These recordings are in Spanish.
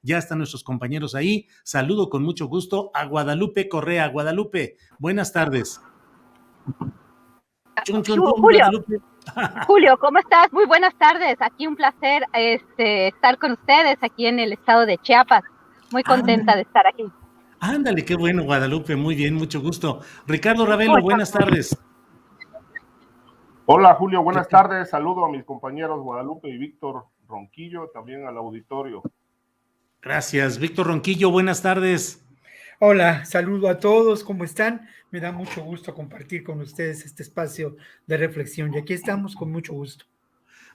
Ya están nuestros compañeros ahí. Saludo con mucho gusto a Guadalupe Correa. Guadalupe, buenas tardes. Chun, chun, chun, Julio, Guadalupe. Julio, ¿cómo estás? Muy buenas tardes. Aquí un placer estar con ustedes aquí en el estado de Chiapas. Muy contenta Ándale, de estar aquí. ándale, qué bueno, Guadalupe. Muy bien, mucho gusto. Ricardo Ravelo, Mucho buenas tardes. Hola Julio, buenas Ricardo. tardes. Saludo a mis compañeros Guadalupe y Víctor Ronquillo, también al auditorio. Gracias. Víctor Ronquillo, buenas tardes. Hola, saludo a todos, ¿cómo están? Me da mucho gusto compartir con ustedes este espacio de reflexión y aquí estamos con mucho gusto.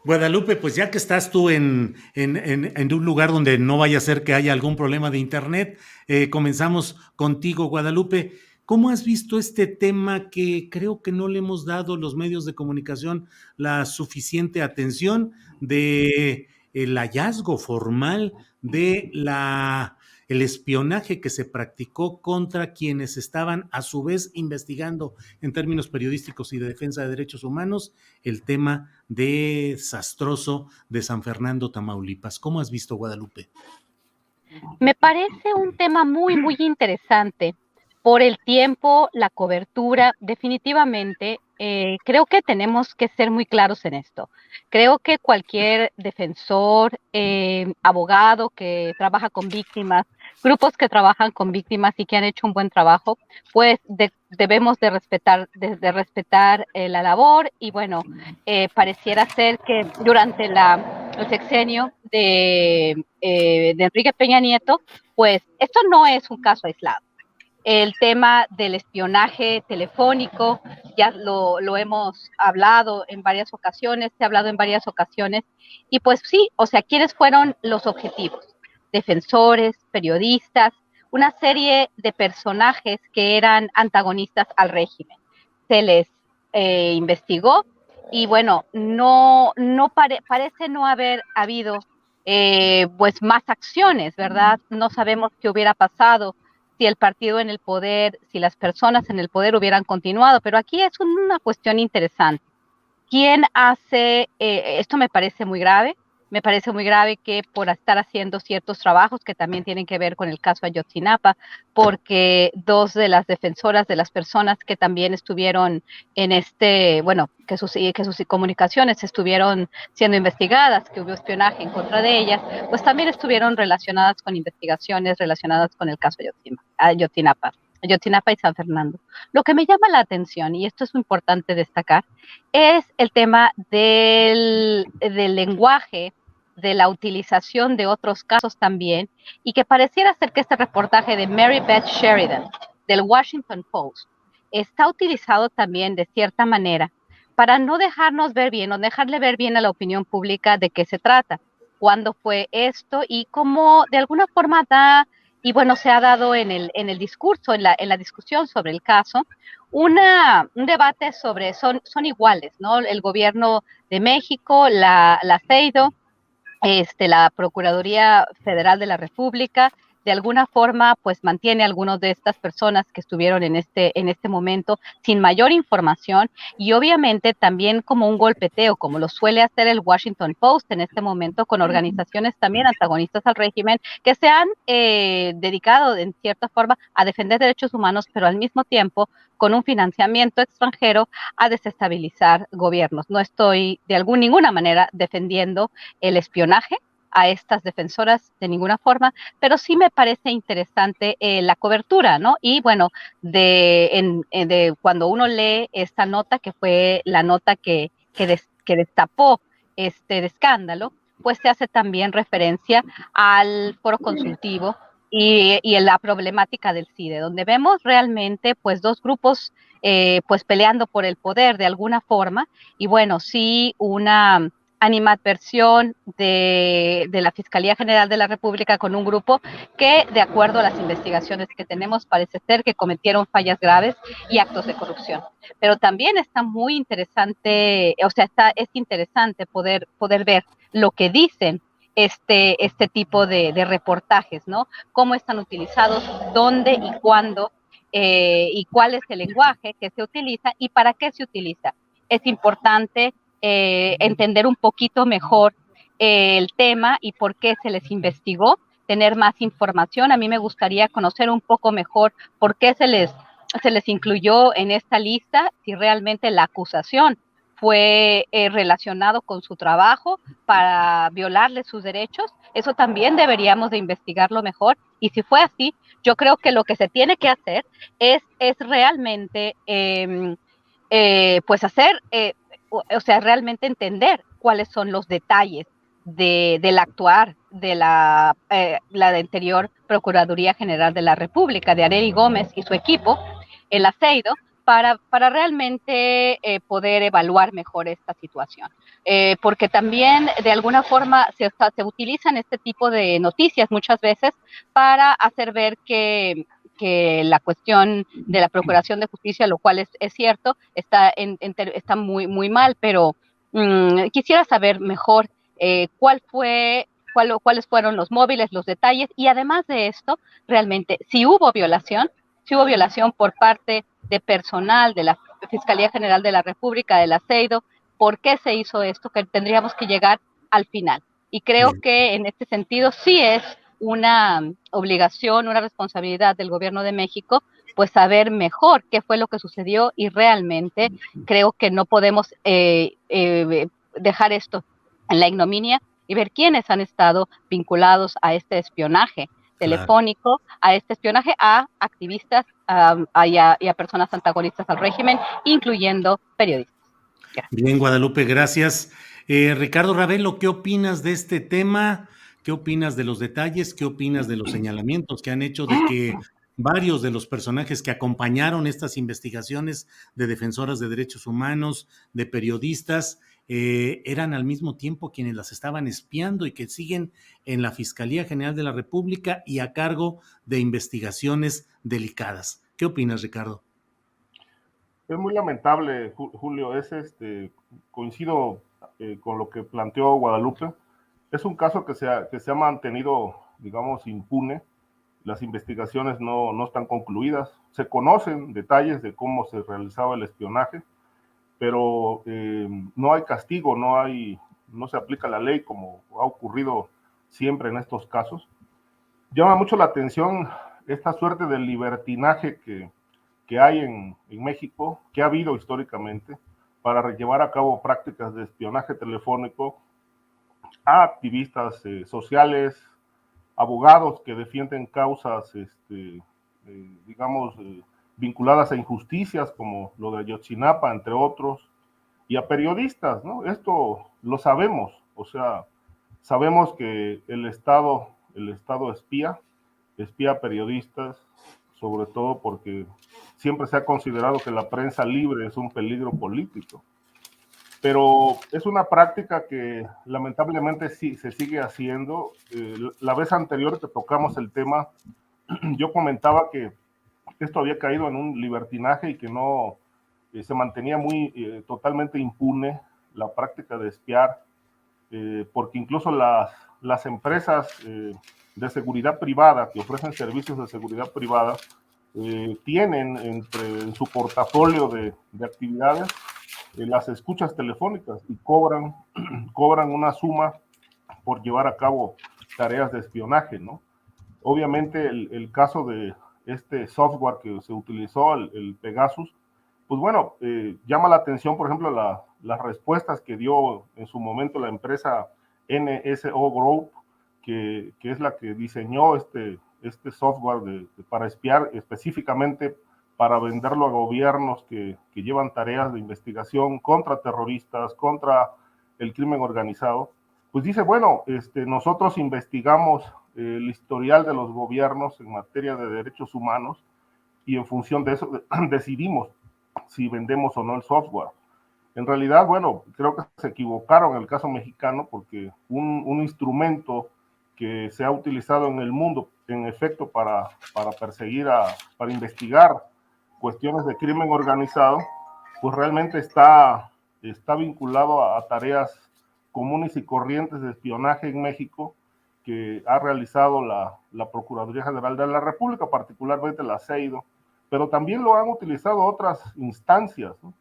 Guadalupe, pues ya que estás tú en un lugar donde no vaya a ser que haya algún problema de internet, comenzamos contigo, Guadalupe. ¿Cómo has visto este tema que creo que no le hemos dado los medios de comunicación la suficiente atención de el hallazgo formal de el espionaje que se practicó contra quienes estaban a su vez investigando en términos periodísticos y de defensa de derechos humanos el tema desastroso de San Fernando, Tamaulipas? ¿Cómo has visto, Guadalupe? Me parece un tema muy interesante por el tiempo, la cobertura. Definitivamente, creo que tenemos que ser muy claros en esto. Creo que cualquier defensor, abogado que trabaja con víctimas, grupos que trabajan con víctimas y que han hecho un buen trabajo, pues debemos de respetar la labor y bueno, pareciera ser que durante el sexenio de Enrique Peña Nieto, pues esto no es un caso aislado. El tema del espionaje telefónico, ya lo hemos hablado en varias ocasiones, se ha hablado en varias ocasiones, y pues sí, o sea, ¿quiénes fueron los objetivos? Defensores, periodistas, una serie de personajes que eran antagonistas al régimen. Se les investigó y bueno, parece no haber habido pues más acciones, ¿verdad? No sabemos qué hubiera pasado si el partido en el poder, si las personas en el poder hubieran continuado, pero aquí es una cuestión interesante. ¿Quién hace, esto me parece muy grave que por estar haciendo ciertos trabajos que también tienen que ver con el caso Ayotzinapa, porque dos de las defensoras de las personas que también estuvieron en bueno, que sus comunicaciones estuvieron siendo investigadas, que hubo espionaje en contra de ellas, pues también estuvieron relacionadas con investigaciones relacionadas con el caso Ayotzinapa y San Fernando. Lo que me llama la atención, y esto es importante destacar, es el tema del lenguaje, de la utilización de otros casos también, y que pareciera ser que este reportaje de Mary Beth Sheridan, del Washington Post, está utilizado también de cierta manera para no dejarnos ver bien o dejarle ver bien a la opinión pública de qué se trata, cuándo fue esto y cómo de alguna forma y bueno, se ha dado en el discurso, en la discusión sobre el caso, un debate sobre, son iguales, ¿no? El gobierno de México, la CEIDO, la Procuraduría Federal de la República, de alguna forma, pues mantiene a algunas de estas personas que estuvieron en este momento sin mayor información y obviamente también como un golpeteo, como lo suele hacer el Washington Post en este momento con organizaciones también antagonistas al régimen que se han dedicado en cierta forma a defender derechos humanos, pero al mismo tiempo con un financiamiento extranjero a desestabilizar gobiernos. No estoy de ninguna manera defendiendo el espionaje a estas defensoras de ninguna forma, pero sí me parece interesante la cobertura, ¿no? Y bueno, de cuando uno lee esta nota, que fue la nota que destapó este escándalo, pues se hace también referencia al foro consultivo y en la problemática del CIDE, donde vemos realmente pues dos grupos pues peleando por el poder de alguna forma, y bueno, sí una animadversión de la Fiscalía General de la República con un grupo que, de acuerdo a las investigaciones que tenemos, parece ser que cometieron fallas graves y actos de corrupción. Pero también está muy interesante, o sea, es interesante poder ver lo que dicen este tipo de reportajes, ¿no? Cómo están utilizados, dónde y cuándo, y cuál es el lenguaje que se utiliza y para qué se utiliza. Es importante entender un poquito mejor el tema y por qué se les investigó, tener más información. A mí me gustaría conocer un poco mejor por qué se les incluyó en esta lista, si realmente la acusación fue relacionado con su trabajo para violarle sus derechos. Eso también deberíamos de investigarlo mejor. Y si fue así, yo creo que lo que se tiene que hacer es realmente pues hacer, o sea, realmente entender cuáles son los detalles del actuar de la anterior Procuraduría General de la República, de Arely Gómez y su equipo, el Aceido, para realmente poder evaluar mejor esta situación. Porque también de alguna forma se utilizan este tipo de noticias muchas veces para hacer ver que la cuestión de la Procuración de Justicia, lo cual es cierto, está muy, muy mal, pero quisiera saber mejor cuáles fueron los móviles, los detalles, y además de esto, realmente, si hubo violación por parte de personal de la Fiscalía General de la República, del Aceido, ¿por qué se hizo esto? Que tendríamos que llegar al final. Y creo que en este sentido sí es una obligación, una responsabilidad del gobierno de México, pues saber mejor qué fue lo que sucedió, y realmente creo que no podemos dejar esto en la ignominia y ver quiénes han estado vinculados a este espionaje telefónico, a este espionaje a activistas y a personas antagonistas al régimen, incluyendo periodistas. Gracias. Bien, Guadalupe, gracias. Ricardo Ravelo, ¿qué opinas de este tema? ¿Qué opinas de los detalles? ¿Qué opinas de los señalamientos que han hecho de que varios de los personajes que acompañaron estas investigaciones de defensoras de derechos humanos, de periodistas, eran al mismo tiempo quienes las estaban espiando y que siguen en la Fiscalía General de la República y a cargo de investigaciones delicadas? ¿Qué opinas, Ricardo? Es muy lamentable, Julio, coincido con lo que planteó Guadalupe. Es un caso que se ha mantenido, digamos, impune. Las investigaciones no están concluidas. Se conocen detalles de cómo se realizaba el espionaje, pero no hay castigo, no se aplica la ley como ha ocurrido siempre en estos casos. Llama mucho la atención esta suerte de libertinaje que hay en México, que ha habido históricamente, para llevar a cabo prácticas de espionaje telefónico a activistas sociales, abogados que defienden causas, digamos, vinculadas a injusticias como lo de Ayotzinapa, entre otros, y a periodistas, ¿no? Esto lo sabemos, o sea, sabemos que el Estado espía a periodistas, sobre todo porque siempre se ha considerado que la prensa libre es un peligro político. Pero es una práctica que lamentablemente sí se sigue haciendo. La vez anterior que tocamos el tema, yo comentaba que esto había caído en un libertinaje y que no se mantenía totalmente impune la práctica de espiar, porque incluso las empresas de seguridad privada que ofrecen servicios de seguridad privada tienen en su portafolio de actividades las escuchas telefónicas y cobran una suma por llevar a cabo tareas de espionaje, ¿no? Obviamente el caso de este software que se utilizó, el Pegasus, pues bueno, llama la atención, por ejemplo, las respuestas que dio en su momento la empresa NSO Group, que es la que diseñó este software para espiar, específicamente para venderlo a gobiernos que llevan tareas de investigación contra terroristas, contra el crimen organizado. Pues dice, bueno, nosotros investigamos el historial de los gobiernos en materia de derechos humanos y en función de eso decidimos si vendemos o no el software. En realidad, bueno, creo que se equivocaron en el caso mexicano porque un instrumento que se ha utilizado en el mundo, en efecto, para perseguir, para investigar cuestiones de crimen organizado, pues realmente está vinculado a tareas comunes y corrientes de espionaje en México que ha realizado la Procuraduría General de la República, particularmente la Aceido, pero también lo han utilizado otras instancias, ¿no?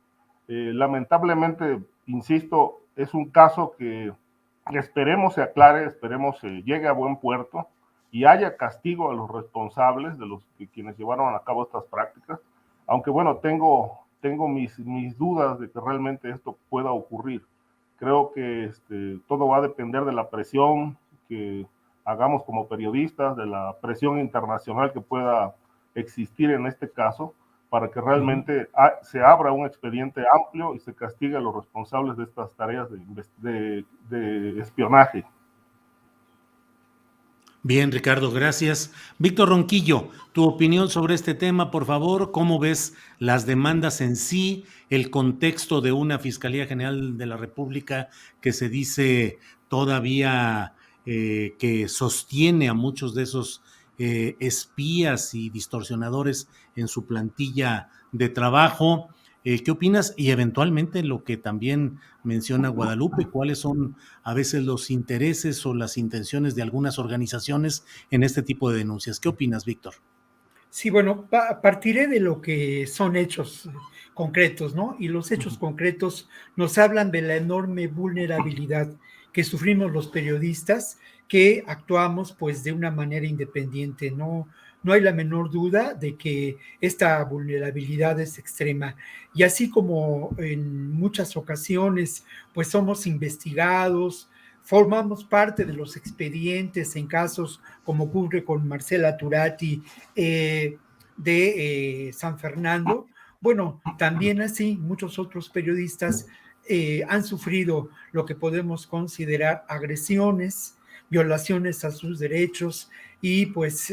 Lamentablemente, insisto, es un caso que esperemos se aclare, esperemos llegue a buen puerto y haya castigo a los responsables de quienes llevaron a cabo estas prácticas, aunque bueno, tengo mis dudas de que realmente esto pueda ocurrir. Creo que todo va a depender de la presión que hagamos como periodistas, de la presión internacional que pueda existir en este caso, para que realmente se abra un expediente amplio y se castigue a los responsables de estas tareas de espionaje. Bien, Ricardo, gracias. Víctor Ronquillo, tu opinión sobre este tema, por favor. ¿Cómo ves las demandas en sí, el contexto de una Fiscalía General de la República que se dice todavía que sostiene a muchos de esos espías y distorsionadores en su plantilla de trabajo? ¿Qué opinas? Y eventualmente lo que también menciona Guadalupe, ¿cuáles son a veces los intereses o las intenciones de algunas organizaciones en este tipo de denuncias? ¿Qué opinas, Víctor? Sí, bueno, partiré de lo que son hechos concretos, ¿no? Y los hechos concretos nos hablan de la enorme vulnerabilidad que sufrimos los periodistas que actuamos pues de una manera independiente. No hay la menor duda de que esta vulnerabilidad es extrema. Y así como en muchas ocasiones pues somos investigados, formamos parte de los expedientes en casos como ocurre con Marcela Turati de San Fernando. Bueno, también así muchos otros periodistas han sufrido lo que podemos considerar agresiones, violaciones a sus derechos y pues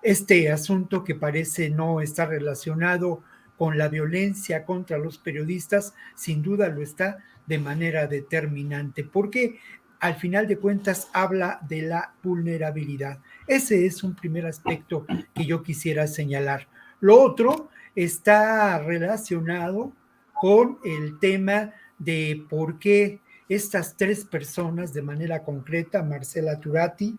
este asunto que parece no estar relacionado con la violencia contra los periodistas, sin duda lo está de manera determinante, porque al final de cuentas habla de la vulnerabilidad. Ese es un primer aspecto que yo quisiera señalar. Lo otro está relacionado con el tema de por qué estas tres personas de manera concreta, Marcela Turati,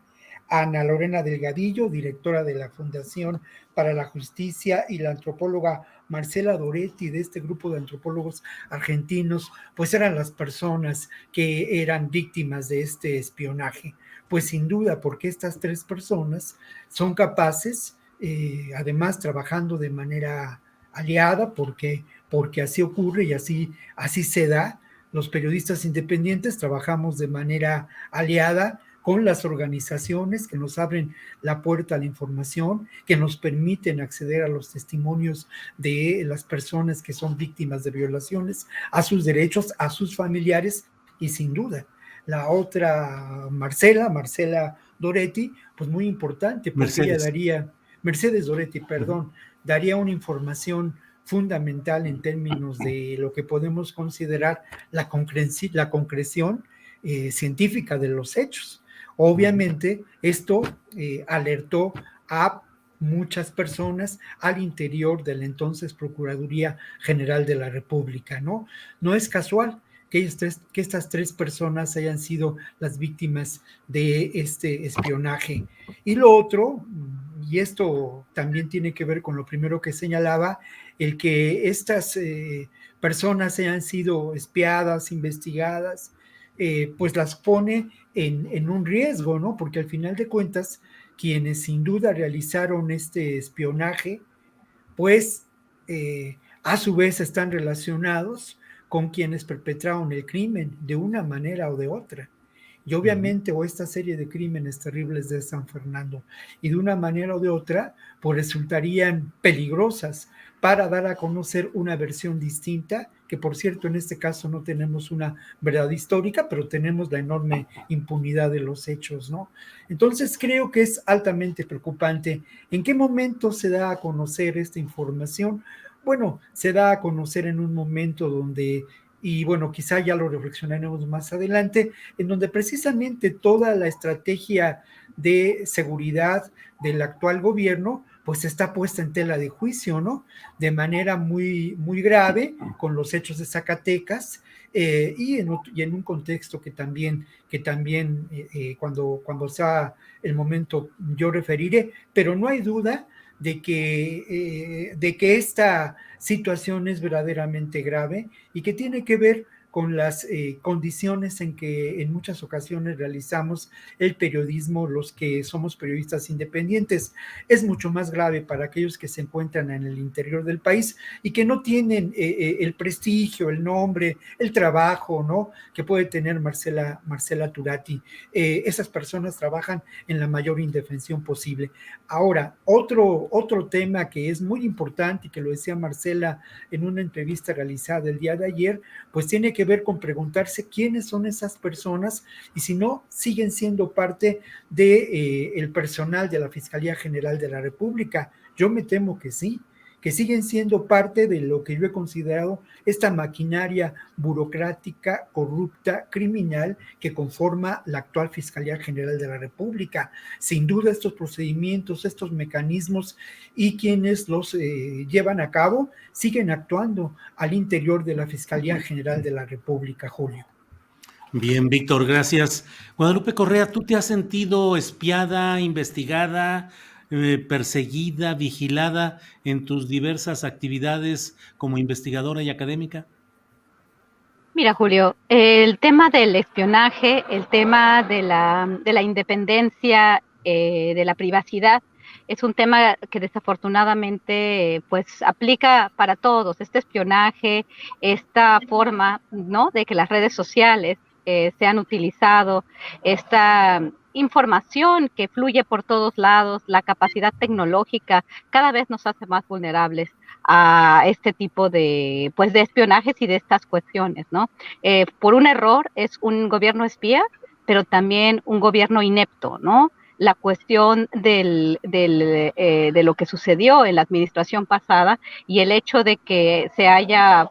Ana Lorena Delgadillo, directora de la Fundación para la Justicia, y la antropóloga Marcela Doretti, de este grupo de antropólogos argentinos, pues eran las personas que eran víctimas de este espionaje. Pues sin duda, porque estas tres personas son capaces, además trabajando de manera aliada, porque así ocurre y así se da. Los periodistas independientes trabajamos de manera aliada con las organizaciones que nos abren la puerta a la información, que nos permiten acceder a los testimonios de las personas que son víctimas de violaciones, a sus derechos, a sus familiares, y sin duda la otra Marcela Doretti, pues muy importante, porque ella daría, Mercedes Doretti, perdón, daría una información fundamental en términos de lo que podemos considerar la concreción científica de los hechos. Obviamente, esto alertó a muchas personas al interior de la entonces Procuraduría General de la República, ¿no? No es casual que estas tres personas hayan sido las víctimas de este espionaje. Y lo otro, y esto también tiene que ver con lo primero que señalaba, el que estas personas hayan sido espiadas, investigadas, pues las pone en un riesgo, ¿no? Porque al final de cuentas, quienes sin duda realizaron este espionaje, pues a su vez están relacionados con quienes perpetraron el crimen de una manera o de otra. Y obviamente, o esta serie de crímenes terribles de San Fernando, y de una manera o de otra, pues resultarían peligrosas para dar a conocer una versión distinta, que por cierto en este caso no tenemos una verdad histórica, pero tenemos la enorme impunidad de los hechos, ¿no? Entonces creo que es altamente preocupante. ¿En qué momento se da a conocer esta información? Bueno, se da a conocer en un momento donde, y bueno, quizá ya lo reflexionaremos más adelante, en donde precisamente toda la estrategia de seguridad del actual gobierno pues está puesta en tela de juicio, ¿no? De manera muy, muy grave con los hechos de Zacatecas y en un contexto que también cuando sea el momento yo referiré, pero no hay duda de que esta situación es verdaderamente grave y que tiene que ver con las condiciones en que en muchas ocasiones realizamos el periodismo, los que somos periodistas independientes. Es mucho más grave para aquellos que se encuentran en el interior del país y que no tienen el prestigio, el nombre, el trabajo, ¿no?, que puede tener Marcela Turati. Esas personas trabajan en la mayor indefensión posible. Ahora, otro tema que es muy importante y que lo decía Marcela en una entrevista realizada el día de ayer, pues tiene que ver con preguntarse quiénes son esas personas y si no siguen siendo parte de el personal de la Fiscalía General de la República. Yo me temo que sí, que siguen siendo parte de lo que yo he considerado esta maquinaria burocrática, corrupta, criminal que conforma la actual Fiscalía General de la República. Sin duda estos procedimientos, estos mecanismos y quienes los llevan a cabo siguen actuando al interior de la Fiscalía General de la República, Julio. Bien, Víctor, gracias. Guadalupe Correa, ¿tú te has sentido espiada, investigada, perseguida, vigilada en tus diversas actividades como investigadora y académica? Mira, Julio, el tema del espionaje, el tema de la independencia, de la privacidad, es un tema que desafortunadamente pues aplica para todos. Este espionaje, esta forma, ¿no?, de que las redes sociales se han utilizado, esta información que fluye por todos lados, la capacidad tecnológica, cada vez nos hace más vulnerables a este tipo de, pues, de espionajes y de estas cuestiones, ¿no? Por un error es un gobierno espía, pero también un gobierno inepto, ¿no? La cuestión de lo que sucedió en la administración pasada y el hecho de que se haya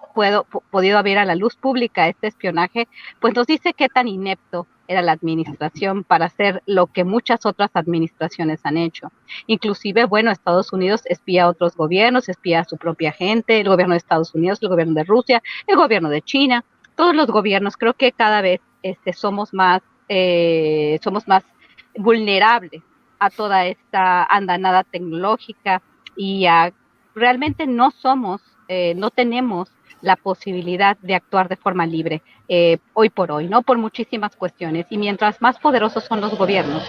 podido ver a la luz pública este espionaje, pues nos dice qué tan inepto era la administración para hacer lo que muchas otras administraciones han hecho. Inclusive, bueno, Estados Unidos espía a otros gobiernos, espía a su propia gente, el gobierno de Estados Unidos, el gobierno de Rusia, el gobierno de China, todos los gobiernos. Creo que cada vez somos más vulnerables a toda esta andanada tecnológica y realmente no tenemos la posibilidad de actuar de forma libre hoy por hoy, ¿no? Por muchísimas cuestiones. Y mientras más poderosos son los gobiernos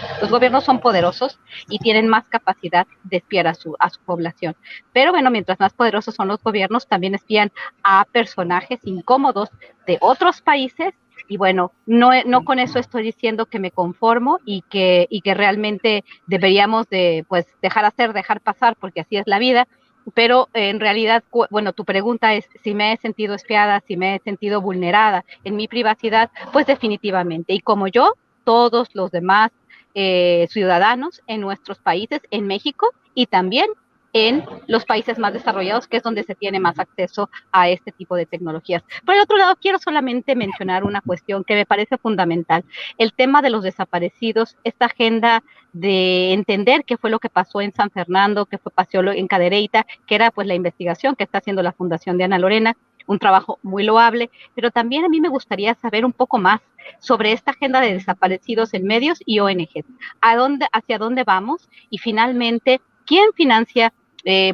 son poderosos y tienen más capacidad de espiar a su población. Pero bueno, mientras más poderosos son los gobiernos, también espían a personajes incómodos de otros países. Y bueno, no con eso estoy diciendo que me conformo y que realmente deberíamos de, pues, dejar pasar, porque así es la vida. Pero en realidad, bueno, tu pregunta es si me he sentido espiada, si me he sentido vulnerada en mi privacidad, pues definitivamente. Y como yo, todos los demás ciudadanos en nuestros países, en México y también en los países más desarrollados, que es donde se tiene más acceso a este tipo de tecnologías. Por el otro lado, quiero solamente mencionar una cuestión que me parece fundamental, el tema de los desaparecidos, esta agenda de entender qué fue lo que pasó en San Fernando, qué pasó en Cadereyta, que era pues la investigación que está haciendo la Fundación de Ana Lorena, un trabajo muy loable, pero también a mí me gustaría saber un poco más sobre esta agenda de desaparecidos en medios y ONGs, hacia dónde vamos y finalmente, ¿quién financia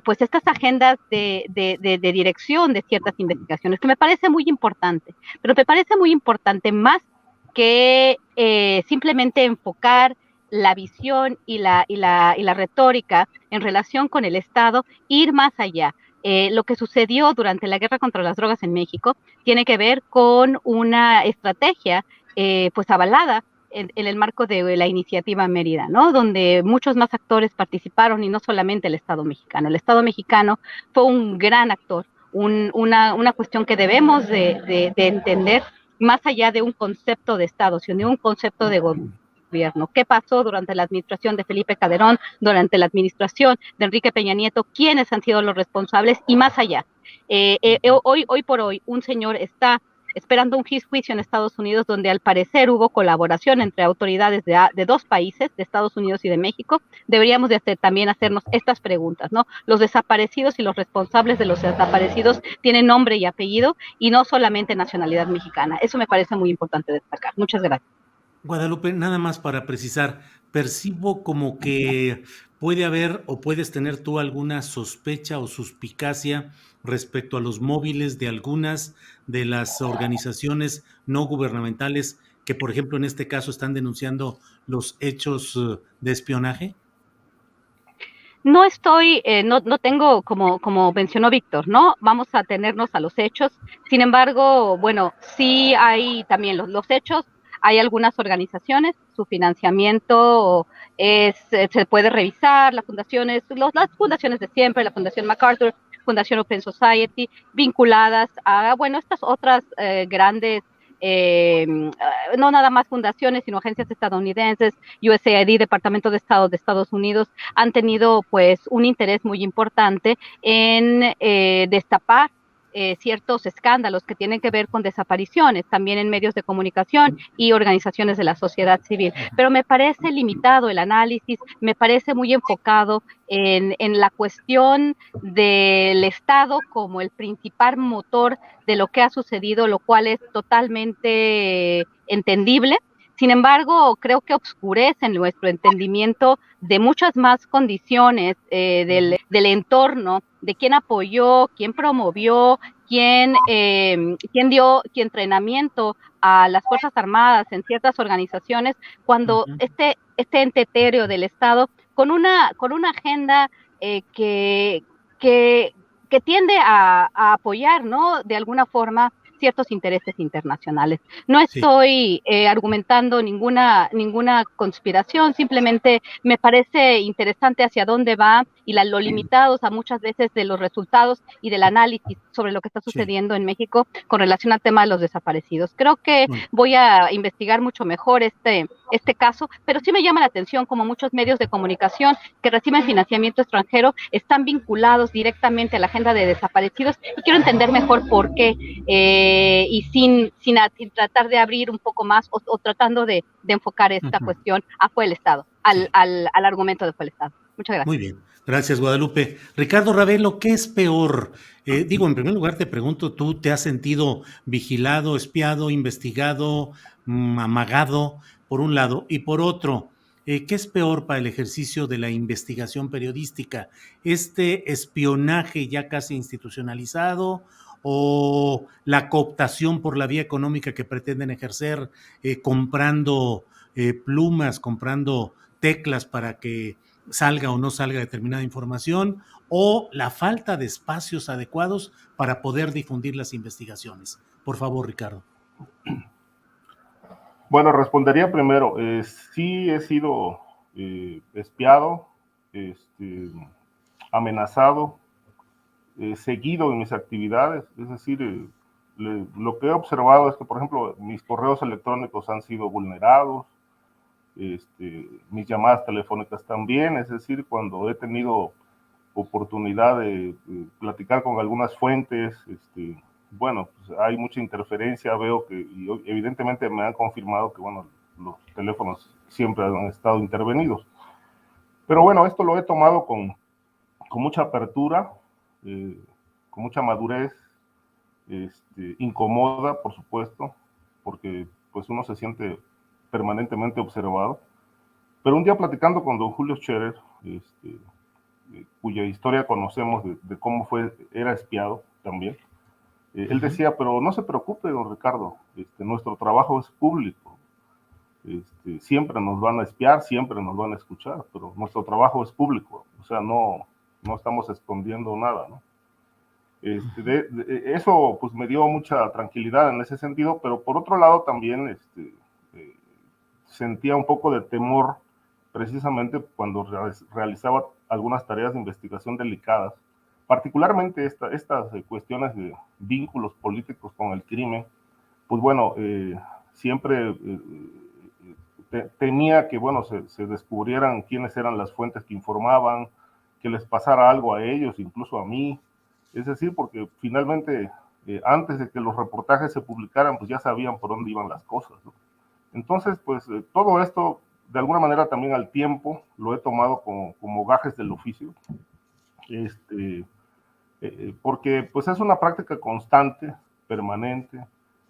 pues estas agendas de dirección de ciertas investigaciones? Que me parece muy importante, pero me parece muy importante más que simplemente enfocar la visión y la retórica en relación con el Estado, ir más allá. Lo que sucedió durante la guerra contra las drogas en México tiene que ver con una estrategia pues avalada en el marco de la iniciativa Mérida, ¿no? Donde muchos más actores participaron y no solamente el Estado mexicano. El Estado mexicano fue un gran actor, una cuestión que debemos de entender más allá de un concepto de Estado, sino de un concepto de gobierno. ¿Qué pasó durante la administración de Felipe Calderón, durante la administración de Enrique Peña Nieto? ¿Quiénes han sido los responsables? Y más allá. Hoy por hoy, un señor está esperando un juicio en Estados Unidos donde al parecer hubo colaboración entre autoridades de dos países, de Estados Unidos y de México. Deberíamos de también hacernos estas preguntas, ¿no? Los desaparecidos y los responsables de los desaparecidos tienen nombre y apellido y no solamente nacionalidad mexicana. Eso me parece muy importante destacar. Muchas gracias. Guadalupe, nada más para precisar, percibo como que puede haber o puedes tener tú alguna sospecha o suspicacia respecto a los móviles de algunas de las organizaciones no gubernamentales que, por ejemplo, en este caso están denunciando los hechos de espionaje. No estoy, no tengo, como mencionó Víctor, ¿no? Vamos a tenernos a los hechos. Sin embargo, bueno, sí hay también los hechos. Hay algunas organizaciones, su financiamiento se puede revisar, las fundaciones, las fundaciones de siempre, la Fundación MacArthur, Fundación Open Society, vinculadas a, bueno, estas otras grandes, no nada más fundaciones, sino agencias estadounidenses, USAID, Departamento de Estado de Estados Unidos, han tenido pues un interés muy importante en destapar ciertos escándalos que tienen que ver con desapariciones, también en medios de comunicación y organizaciones de la sociedad civil. Pero me parece limitado el análisis, me parece muy enfocado en la cuestión del Estado como el principal motor de lo que ha sucedido, lo cual es totalmente entendible. Sin embargo, creo que obscurecen nuestro entendimiento de muchas más condiciones del entorno, de quién apoyó, quién promovió, quién dio entrenamiento a las Fuerzas Armadas en ciertas organizaciones, cuando este ente etéreo del Estado, con una agenda que, que, que tiende a apoyar, ¿no? De alguna forma ciertos intereses internacionales. No Sí. estoy argumentando ninguna conspiración, simplemente me parece interesante hacia dónde va y lo limitados a muchas veces de los resultados y del análisis sobre lo que está Sí. sucediendo en México con relación al tema de los desaparecidos. Creo que Bueno. voy a investigar mucho mejor este caso, pero sí me llama la atención como muchos medios de comunicación que reciben financiamiento extranjero están vinculados directamente a la agenda de desaparecidos y quiero entender mejor por qué y sin tratar de abrir un poco más o tratando de enfocar esta cuestión a fue el Estado, al argumento de fue el Estado. Muchas gracias. Muy bien, gracias Guadalupe. Ricardo Ravelo, ¿qué es peor? Digo, en primer lugar te pregunto, ¿tú te has sentido vigilado, espiado, investigado, amagado, por un lado? Y por otro, ¿qué es peor para el ejercicio de la investigación periodística? ¿Este espionaje ya casi institucionalizado o la cooptación por la vía económica que pretenden ejercer comprando plumas, comprando teclas para que salga o no salga determinada información, o la falta de espacios adecuados para poder difundir las investigaciones? Por favor, Ricardo. Bueno, respondería primero. Sí he sido espiado, amenazado, seguido en mis actividades. Es decir, lo que he observado es que, por ejemplo, mis correos electrónicos han sido vulnerados, mis llamadas telefónicas también. Es decir, cuando he tenido oportunidad de platicar con algunas fuentes, bueno, pues hay mucha interferencia, veo que, y evidentemente me han confirmado que, bueno, los teléfonos siempre han estado intervenidos. Pero bueno, esto lo he tomado con mucha apertura, con mucha madurez, incomoda, por supuesto, porque pues uno se siente permanentemente observado. Pero un día platicando con don Julio Scherer, cuya historia conocemos de cómo era espiado también, él decía, pero no se preocupe, don Ricardo, nuestro trabajo es público. Siempre nos van a espiar, siempre nos van a escuchar, pero nuestro trabajo es público, o sea, no estamos escondiendo nada, ¿no? Eso pues me dio mucha tranquilidad en ese sentido, pero por otro lado también sentía un poco de temor precisamente cuando realizaba algunas tareas de investigación delicadas, particularmente estas cuestiones de vínculos políticos con el crimen. Pues bueno, siempre temía que, bueno, se descubrieran quiénes eran las fuentes que informaban, que les pasara algo a ellos, incluso a mí. Es decir, porque finalmente, antes de que los reportajes se publicaran, pues ya sabían por dónde iban las cosas, ¿no? Entonces, pues todo esto, de alguna manera también al tiempo, lo he tomado como gajes del oficio, porque pues es una práctica constante, permanente,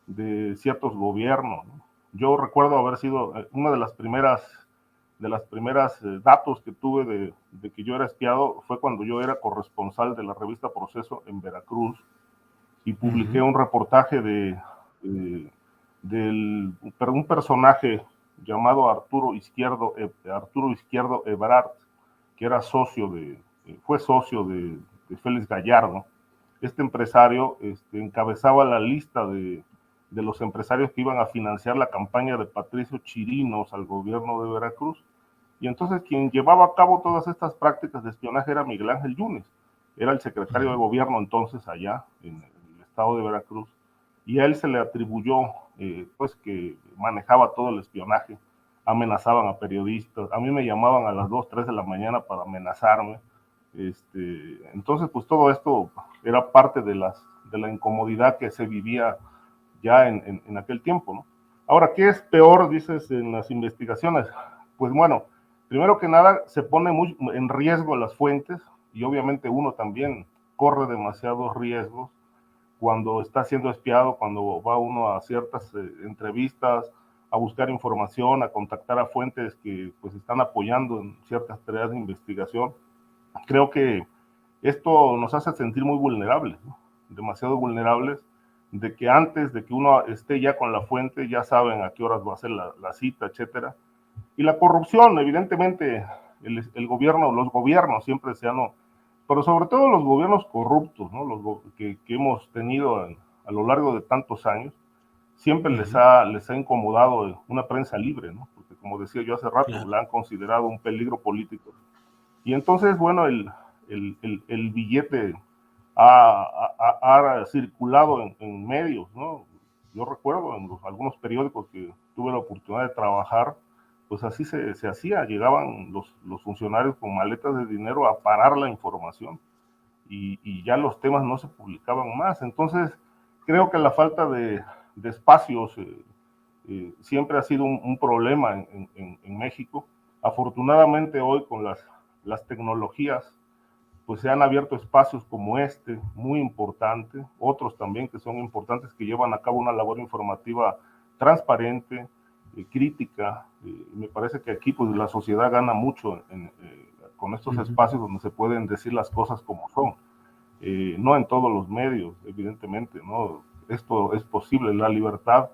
de ciertos gobiernos, ¿no? Yo recuerdo haber sido una de las primeras datos que tuve de que yo era espiado fue cuando yo era corresponsal de la revista Proceso en Veracruz y publiqué un reportaje de un personaje llamado Arturo Izquierdo Ebrard, que era fue socio de Félix Gallardo. Este empresario encabezaba la lista de los empresarios que iban a financiar la campaña de Patricio Chirinos al gobierno de Veracruz. Y entonces quien llevaba a cabo todas estas prácticas de espionaje era Miguel Ángel Yunes, era el secretario de gobierno entonces allá en el estado de Veracruz, y a él se le atribuyó pues que manejaba todo el espionaje, amenazaban a periodistas, a mí me llamaban a las 2, 3 de la mañana para amenazarme, entonces pues todo esto era parte de la incomodidad que se vivía ya en aquel tiempo, ¿no? Ahora, ¿qué es peor, dices, en las investigaciones? Pues bueno, primero que nada se pone muy en riesgo las fuentes y obviamente uno también corre demasiados riesgos cuando está siendo espiado, cuando va uno a ciertas entrevistas, a buscar información, a contactar a fuentes que pues están apoyando en ciertas tareas de investigación. Creo que esto nos hace sentir muy vulnerables, ¿no? Demasiado vulnerables, de que antes de que uno esté ya con la fuente, ya saben a qué horas va a ser la cita, etcétera. Y la corrupción, evidentemente, el gobierno, los gobiernos siempre se han, pero sobre todo los gobiernos corruptos, ¿no? Que hemos tenido a lo largo de tantos años, siempre les ha incomodado una prensa libre, ¿no? Porque como decía yo hace rato, la han considerado un peligro político. Y entonces, bueno, el billete ha circulado en medios, ¿no? Yo recuerdo en algunos periódicos que tuve la oportunidad de trabajar, pues así se hacía, llegaban los funcionarios con maletas de dinero a parar la información y ya los temas no se publicaban más. Entonces, creo que la falta de espacios siempre ha sido un problema en México. Afortunadamente hoy con las tecnologías, pues se han abierto espacios como este, muy importante, otros también que son importantes, que llevan a cabo una labor informativa transparente, crítica. Me parece que aquí pues la sociedad gana mucho con estos espacios donde se pueden decir las cosas como son. No en todos los medios, evidentemente, ¿no? Esto es posible, la libertad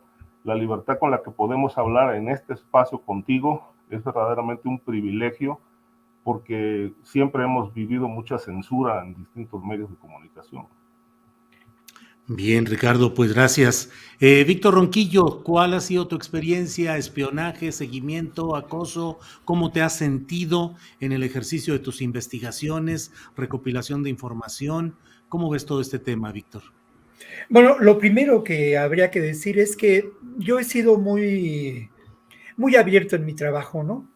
con la que podemos hablar en este espacio contigo es verdaderamente un privilegio, porque siempre hemos vivido mucha censura en distintos medios de comunicación. Bien, Ricardo, pues gracias. Víctor Ronquillo, ¿cuál ha sido tu experiencia? ¿Espionaje, seguimiento, acoso? ¿Cómo te has sentido en el ejercicio de tus investigaciones, recopilación de información? ¿Cómo ves todo este tema, Víctor? Bueno, lo primero que habría que decir es que yo he sido muy, muy abierto en mi trabajo, ¿no?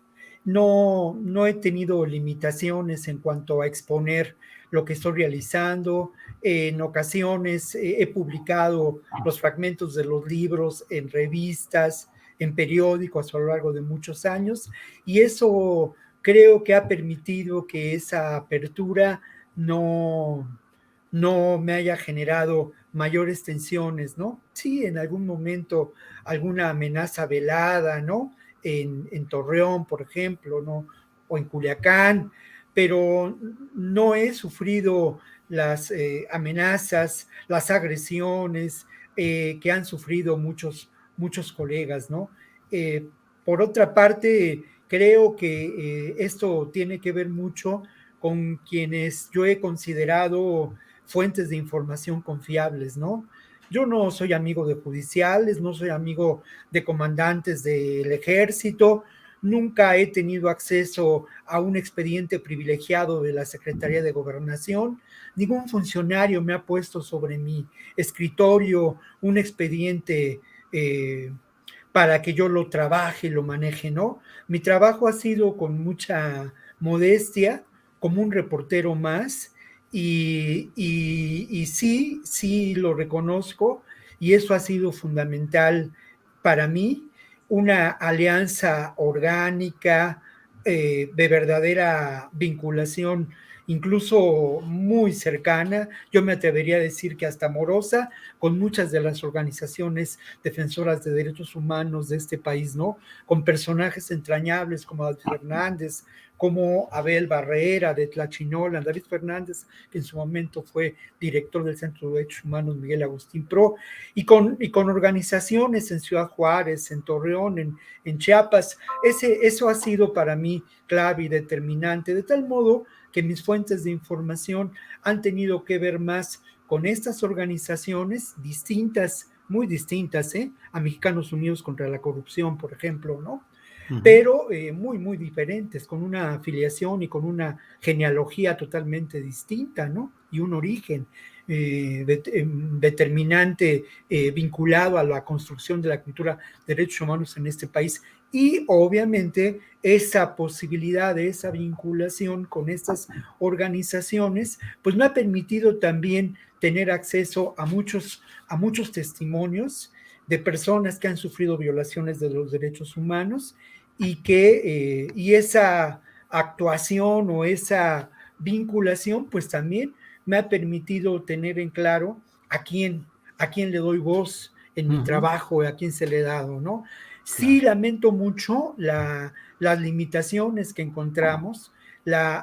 No he tenido limitaciones en cuanto a exponer lo que estoy realizando. En ocasiones he publicado los fragmentos de los libros en revistas, en periódicos a lo largo de muchos años, y eso creo que ha permitido que esa apertura no me haya generado mayores tensiones, ¿no? Sí, en algún momento alguna amenaza velada, ¿no? En Torreón, por ejemplo, ¿no? O en Culiacán, pero no he sufrido las amenazas, las agresiones que han sufrido muchos colegas, ¿no? Por otra parte, creo que esto tiene que ver mucho con quienes yo he considerado fuentes de información confiables, ¿no? Yo no soy amigo de judiciales, no soy amigo de comandantes del ejército, nunca he tenido acceso a un expediente privilegiado de la Secretaría de Gobernación, ningún funcionario me ha puesto sobre mi escritorio un expediente para que yo lo trabaje, lo maneje, ¿no? Mi trabajo ha sido con mucha modestia, como un reportero más, y sí lo reconozco, y eso ha sido fundamental para mí, una alianza orgánica, de verdadera vinculación, incluso muy cercana, yo me atrevería a decir que hasta amorosa, con muchas de las organizaciones defensoras de derechos humanos de este país, ¿no? Con personajes entrañables como David Fernández, como Abel Barrera de Tlachinolan, David Fernández, que en su momento fue director del Centro de Derechos Humanos Miguel Agustín Pro, y con organizaciones en Ciudad Juárez, en Torreón, en Chiapas. Eso ha sido para mí clave y determinante, de tal modo que mis fuentes de información han tenido que ver más con estas organizaciones distintas, muy distintas, a Mexicanos Unidos contra la Corrupción, por ejemplo, ¿no? Pero muy, muy diferentes, con una afiliación y con una genealogía totalmente distinta, ¿no? Y un origen determinante vinculado a la construcción de la cultura de derechos humanos en este país. Y obviamente esa posibilidad de esa vinculación con estas organizaciones, pues me ha permitido también tener acceso a muchos testimonios de personas que han sufrido violaciones de los derechos humanos y esa actuación o esa vinculación, pues también me ha permitido tener en claro a quién le doy voz en mi trabajo, a quién se le he dado, ¿no? Sí, lamento mucho las limitaciones que encontramos,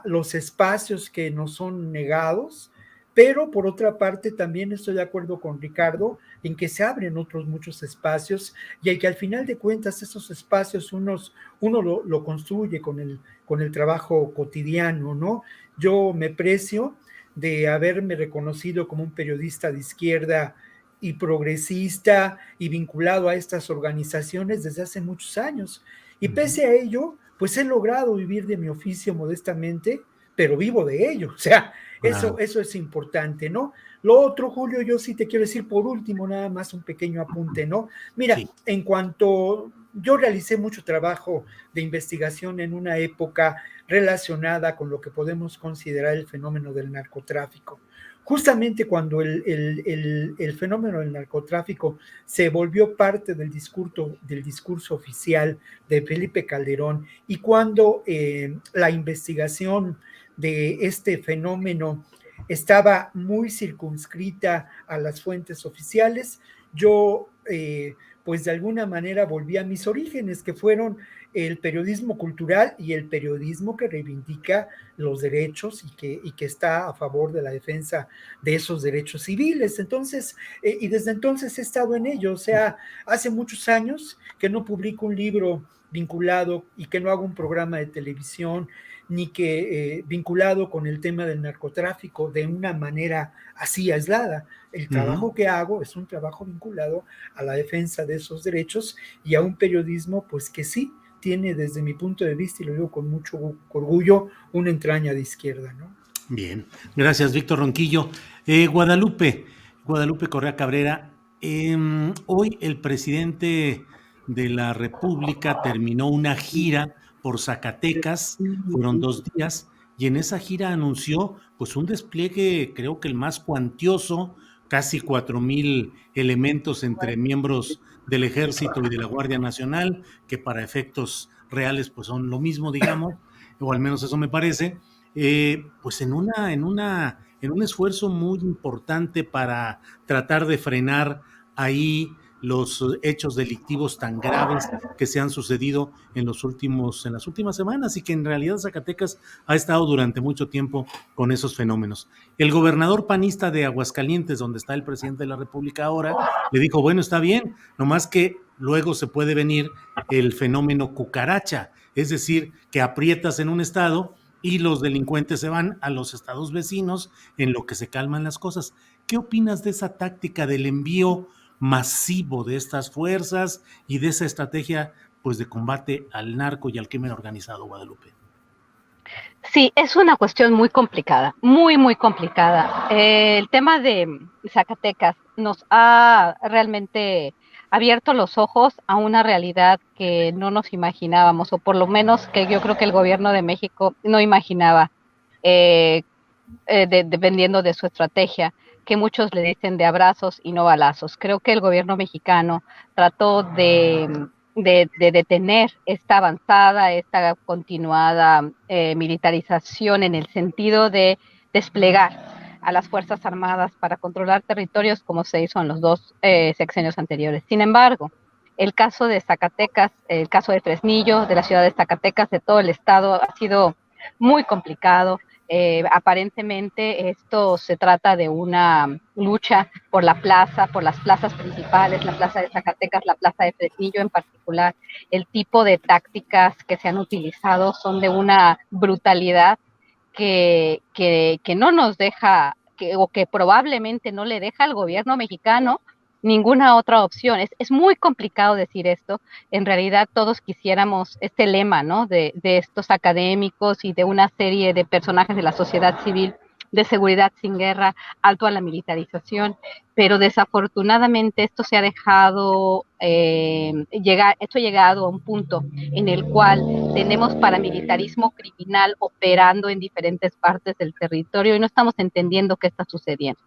los espacios que nos son negados, pero por otra parte también estoy de acuerdo con Ricardo en que se abren otros muchos espacios y el que al final de cuentas esos espacios uno lo construye con el trabajo cotidiano, ¿no? Yo me precio de haberme reconocido como un periodista de izquierda y progresista y vinculado a estas organizaciones desde hace muchos años. Y pese a ello, pues he logrado vivir de mi oficio modestamente, pero vivo de ello. O sea, eso es importante, ¿no? Lo otro, Julio, yo sí te quiero decir por último, nada más un pequeño apunte, ¿no? Mira, en cuanto yo realicé mucho trabajo de investigación en una época relacionada con lo que podemos considerar el fenómeno del narcotráfico. Justamente cuando el fenómeno del narcotráfico se volvió parte del discurso oficial de Felipe Calderón y cuando la investigación de este fenómeno estaba muy circunscrita a las fuentes oficiales, yo pues de alguna manera volví a mis orígenes, que fueron el periodismo cultural y el periodismo que reivindica los derechos y que está a favor de la defensa de esos derechos civiles. Entonces, y desde entonces he estado en ello. O sea, hace muchos años que no publico un libro vinculado y que no hago un programa de televisión ni que vinculado con el tema del narcotráfico de una manera así aislada. El trabajo que hago es un trabajo vinculado a la defensa de esos derechos y a un periodismo pues que sí tiene desde mi punto de vista, y lo digo con mucho orgullo, una entraña de izquierda, ¿no? Bien, gracias Víctor Ronquillo. Guadalupe Correa Cabrera, hoy el presidente de la República terminó una gira por Zacatecas, fueron 2 días, y en esa gira anunció pues un despliegue, creo que el más cuantioso, casi 4,000 elementos entre miembros del Ejército y de la Guardia Nacional, que para efectos reales pues son lo mismo, digamos, o al menos eso me parece, pues en un esfuerzo muy importante para tratar de frenar ahí los hechos delictivos tan graves que se han sucedido en las últimas semanas y que en realidad Zacatecas ha estado durante mucho tiempo con esos fenómenos. El gobernador panista de Aguascalientes, donde está el presidente de la República ahora, le dijo, bueno, está bien, nomás que luego se puede venir el fenómeno cucaracha, es decir, que aprietas en un estado y los delincuentes se van a los estados vecinos en lo que se calman las cosas. ¿Qué opinas de esa táctica del envío masivo de estas fuerzas y de esa estrategia pues de combate al narco y al crimen organizado, Guadalupe? Sí, es una cuestión muy complicada, muy, muy complicada. El tema de Zacatecas nos ha realmente abierto los ojos a una realidad que no nos imaginábamos, o por lo menos que yo creo que el gobierno de México no imaginaba, dependiendo de su estrategia, que muchos le dicen de abrazos y no balazos. Creo que el gobierno mexicano trató de de detener esta avanzada, esta continuada militarización en el sentido de desplegar a las Fuerzas Armadas para controlar territorios como se hizo en los dos sexenios anteriores. Sin embargo, el caso de Zacatecas, el caso de Fresnillo, de la ciudad de Zacatecas, de todo el estado, ha sido muy complicado. Aparentemente esto se trata de una lucha por la plaza, por las plazas principales, la plaza de Zacatecas, la plaza de Fresnillo en particular. El tipo de tácticas que se han utilizado son de una brutalidad que no nos deja, o que probablemente no le deja al gobierno mexicano ninguna otra opción. Es muy complicado decir esto. En realidad todos quisiéramos este lema, ¿no? De estos académicos y de una serie de personajes de la sociedad civil de seguridad sin guerra, alto a la militarización, pero desafortunadamente esto se ha dejado esto ha llegado a un punto en el cual tenemos paramilitarismo criminal operando en diferentes partes del territorio y no estamos entendiendo qué está sucediendo.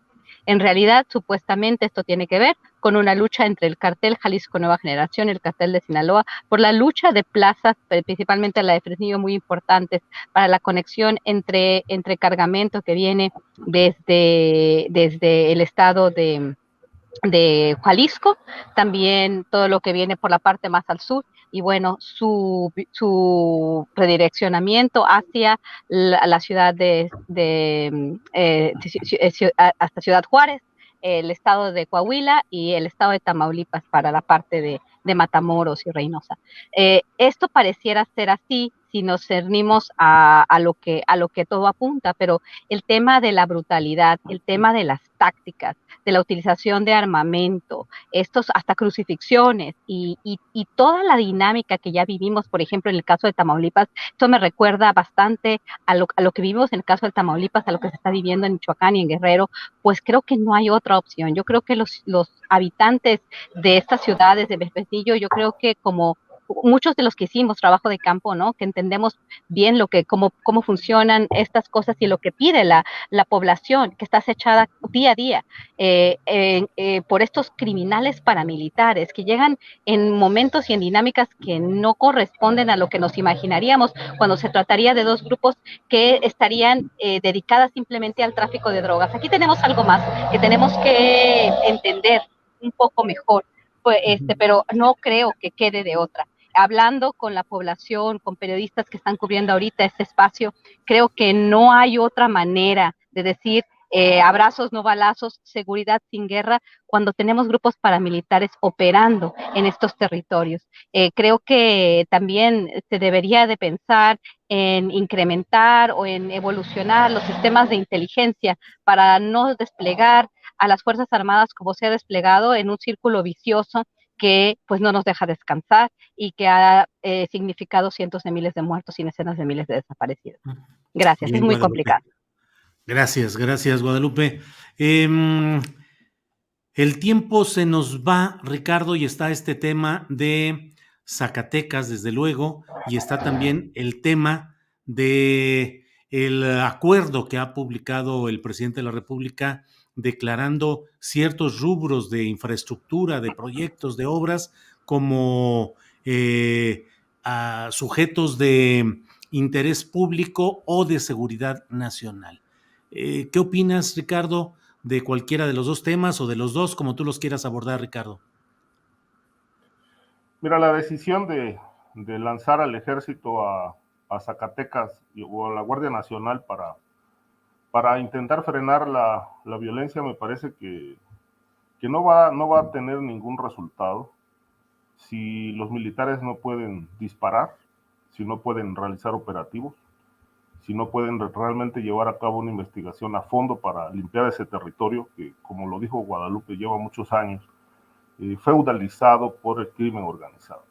En realidad, supuestamente esto tiene que ver con una lucha entre el cartel Jalisco Nueva Generación y el cartel de Sinaloa por la lucha de plazas, principalmente la de Fresnillo, muy importantes para la conexión entre cargamento que viene desde el estado de Jalisco, también todo lo que viene por la parte más al sur y bueno, su redireccionamiento hacia la ciudad hasta Ciudad Juárez, el estado de Coahuila y el estado de Tamaulipas para la parte de Matamoros y Reynosa. Esto pareciera ser así si nos cernimos a lo que todo apunta, pero el tema de la brutalidad, el tema de las tácticas, de la utilización de armamento, estos hasta crucifixiones y toda la dinámica que ya vivimos, por ejemplo, en el caso de Tamaulipas, esto me recuerda bastante a lo que vivimos en el caso de Tamaulipas, a lo que se está viviendo en Michoacán y en Guerrero, pues creo que no hay otra opción. Yo creo que los habitantes de estas ciudades de Bespecillo, yo creo que como muchos de los que hicimos trabajo de campo, ¿no? Que entendemos bien cómo funcionan estas cosas y lo que pide la población que está acechada día a día por estos criminales paramilitares que llegan en momentos y en dinámicas que no corresponden a lo que nos imaginaríamos cuando se trataría de dos grupos que estarían dedicadas simplemente al tráfico de drogas. Aquí tenemos algo más que tenemos que entender un poco mejor, pues, pero no creo que quede de otra. Hablando con la población, con periodistas que están cubriendo ahorita este espacio, creo que no hay otra manera de decir abrazos, no balazos, seguridad sin guerra, cuando tenemos grupos paramilitares operando en estos territorios. Creo que también se debería de pensar en incrementar o en evolucionar los sistemas de inteligencia para no desplegar a las Fuerzas Armadas como se ha desplegado en un círculo vicioso que pues no nos deja descansar y que ha significado cientos de miles de muertos y decenas de miles de desaparecidos. Gracias, Bien, es muy Guadalupe. complicado. Gracias, Guadalupe. El tiempo se nos va, Ricardo, y está este tema de Zacatecas, desde luego, y está también el tema de el acuerdo que ha publicado el presidente de la República declarando ciertos rubros de infraestructura, de proyectos, de obras como sujetos de interés público o de seguridad nacional. ¿Qué opinas, Ricardo, de cualquiera de los dos temas o de los dos, como tú los quieras abordar, Ricardo? Mira, la decisión de lanzar al ejército a Zacatecas o a la Guardia Nacional para intentar frenar la violencia me parece que no va a tener ningún resultado si los militares no pueden disparar, si no pueden realizar operativos, si no pueden realmente llevar a cabo una investigación a fondo para limpiar ese territorio que, como lo dijo Guadalupe, lleva muchos años feudalizado por el crimen organizado.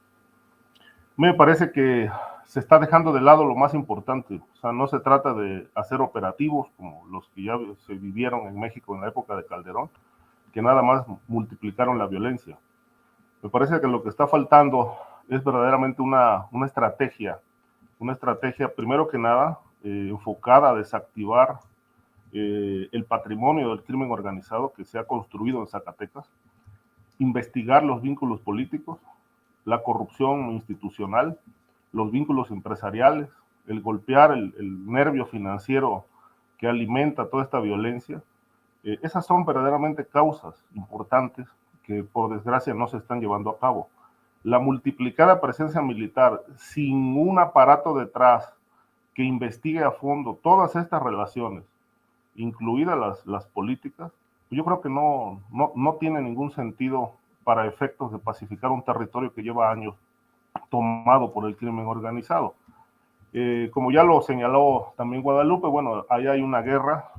Me parece que se está dejando de lado lo más importante. O sea, no se trata de hacer operativos como los que ya se vivieron en México en la época de Calderón, que nada más multiplicaron la violencia. Me parece que lo que está faltando es verdaderamente una estrategia, primero que nada, enfocada a desactivar el patrimonio del crimen organizado que se ha construido en Zacatecas, investigar los vínculos políticos, la corrupción institucional, los vínculos empresariales, el golpear el nervio financiero que alimenta toda esta violencia. Esas son verdaderamente causas importantes que por desgracia no se están llevando a cabo. La multiplicada presencia militar sin un aparato detrás que investigue a fondo todas estas relaciones, incluidas las políticas, yo creo que no tiene ningún sentido para efectos de pacificar un territorio que lleva años tomado por el crimen organizado. Como ya lo señaló también Guadalupe, bueno, ahí hay una guerra.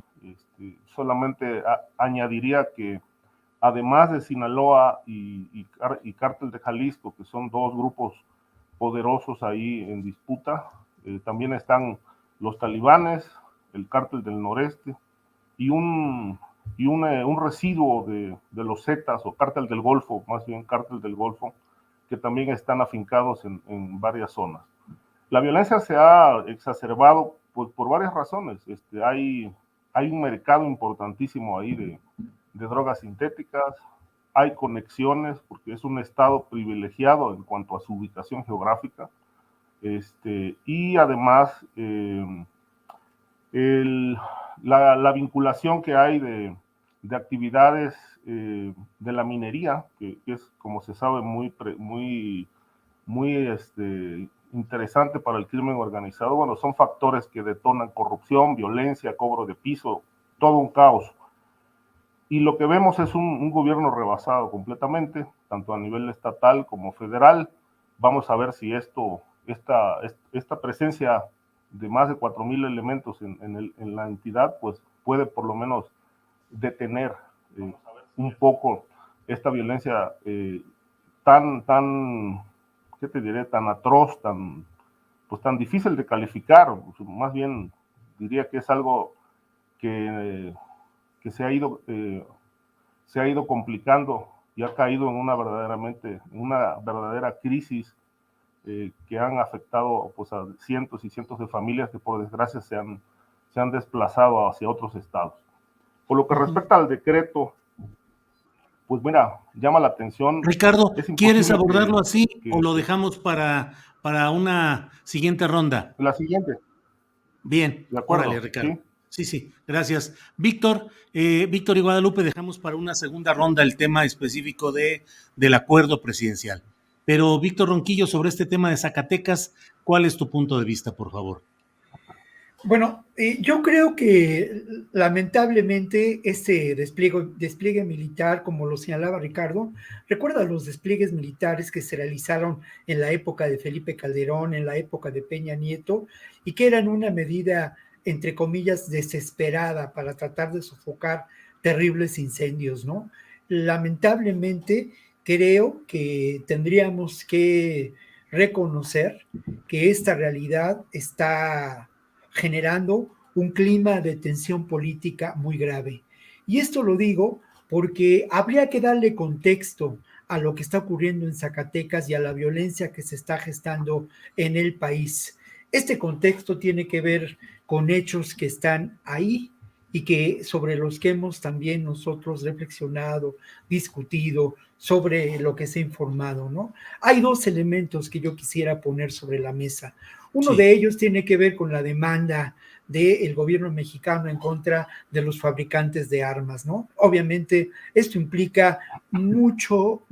Solamente añadiría que además de Sinaloa y Cártel de Jalisco, que son dos grupos poderosos ahí en disputa, también están los talibanes, el Cártel del Noreste y un residuo de los Zetas o Cártel del Golfo, más bien Cártel del Golfo, que también están afincados en varias zonas. La violencia se ha exacerbado pues, por varias razones. Hay un mercado importantísimo ahí de drogas sintéticas, hay conexiones, porque es un estado privilegiado en cuanto a su ubicación geográfica, y además la vinculación que hay de actividades de la minería, que es, como se sabe, muy interesante para el crimen organizado. Bueno, son factores que detonan corrupción, violencia, cobro de piso, todo un caos. Y lo que vemos es un gobierno rebasado completamente, tanto a nivel estatal como federal. Vamos a ver si esta presencia de más de 4,000 elementos en la entidad, pues puede por lo menos detener un poco esta violencia tan ¿qué te diré? Tan atroz, tan difícil de calificar. Más bien diría que es algo que se ha ido complicando y ha caído en una verdadera crisis que han afectado pues, a cientos y cientos de familias que por desgracia se han desplazado hacia otros estados. Por lo que respecta al decreto, pues mira, llama la atención. Ricardo, ¿quieres abordarlo así o lo dejamos para una siguiente ronda? La siguiente. Bien, de acuerdo. Órale, Ricardo. Sí, gracias. Víctor y Guadalupe, dejamos para una segunda ronda el tema específico del acuerdo presidencial. Pero Víctor Ronquillo, sobre este tema de Zacatecas, ¿cuál es tu punto de vista, por favor? Bueno, yo creo que lamentablemente este despliegue militar, como lo señalaba Ricardo, recuerda los despliegues militares que se realizaron en la época de Felipe Calderón, en la época de Peña Nieto, y que eran una medida, entre comillas, desesperada para tratar de sofocar terribles incendios, ¿no? Lamentablemente, creo que tendríamos que reconocer que esta realidad está generando un clima de tensión política muy grave. Y esto lo digo porque habría que darle contexto a lo que está ocurriendo en Zacatecas y a la violencia que se está gestando en el país. Este contexto tiene que ver con hechos que están ahí y que sobre los que hemos también nosotros reflexionado, discutido, sobre lo que se ha informado, ¿no? Hay dos elementos que yo quisiera poner sobre la mesa. Uno de ellos tiene que ver con la demanda del gobierno mexicano en contra de los fabricantes de armas, ¿no? Obviamente esto implica mucho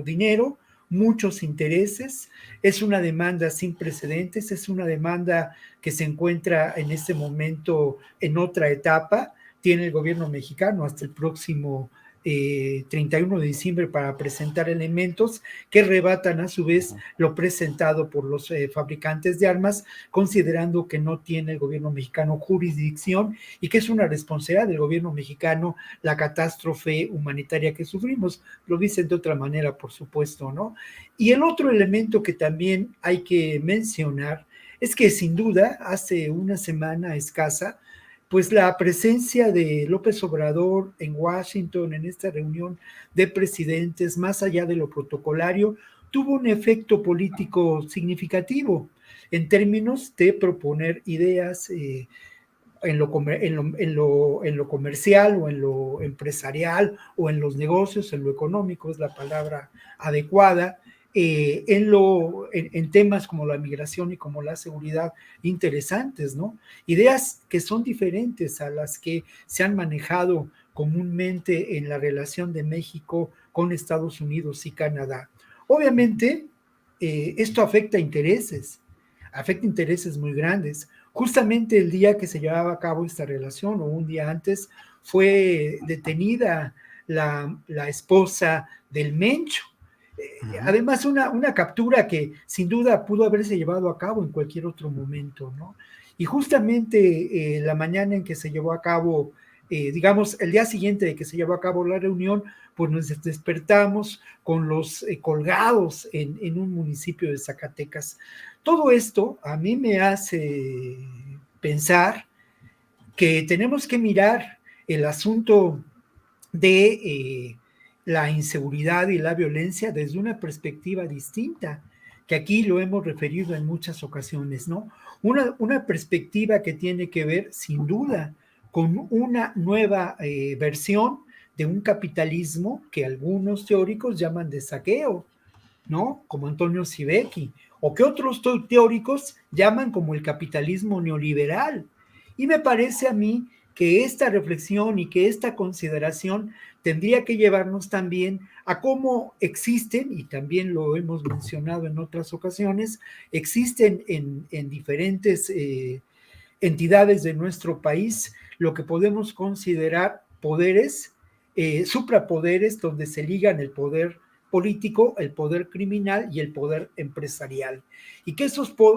dinero, muchos intereses, es una demanda sin precedentes, es una demanda que se encuentra en este momento en otra etapa, tiene el gobierno mexicano hasta el próximo 31 de diciembre para presentar elementos que rebatan a su vez lo presentado por los fabricantes de armas, considerando que no tiene el gobierno mexicano jurisdicción y que es una responsabilidad del gobierno mexicano la catástrofe humanitaria que sufrimos. Lo dicen de otra manera, por supuesto, ¿no? Y el otro elemento que también hay que mencionar es que sin duda hace una semana escasa, pues la presencia de López Obrador en Washington, en esta reunión de presidentes, más allá de lo protocolario, tuvo un efecto político significativo en términos de proponer ideas en lo comercial o en lo empresarial o en los negocios, en lo económico es la palabra adecuada, en temas como la migración y como la seguridad interesantes, ¿no? Ideas que son diferentes a las que se han manejado comúnmente en la relación de México con Estados Unidos y Canadá. Obviamente, esto afecta intereses muy grandes. Justamente el día que se llevaba a cabo esta relación, o un día antes, fue detenida la esposa del Mencho. Además, una captura que sin duda pudo haberse llevado a cabo en cualquier otro momento, ¿no? Y justamente la mañana en que se llevó a cabo, digamos, el día siguiente de que se llevó a cabo la reunión, pues nos despertamos con los colgados en un municipio de Zacatecas. Todo esto a mí me hace pensar que tenemos que mirar el asunto de la inseguridad y la violencia desde una perspectiva distinta, que aquí lo hemos referido en muchas ocasiones, ¿no? Una perspectiva que tiene que ver, sin duda, con una nueva versión de un capitalismo que algunos teóricos llaman de saqueo, ¿no? Como Antonio Sivecki, o que otros teóricos llaman como el capitalismo neoliberal. Y me parece a mí que esta reflexión y que esta consideración tendría que llevarnos también a cómo existen, y también lo hemos mencionado en otras ocasiones, existen en diferentes entidades de nuestro país lo que podemos considerar poderes, suprapoderes, donde se ligan el poder político, el poder criminal y el poder empresarial. Y que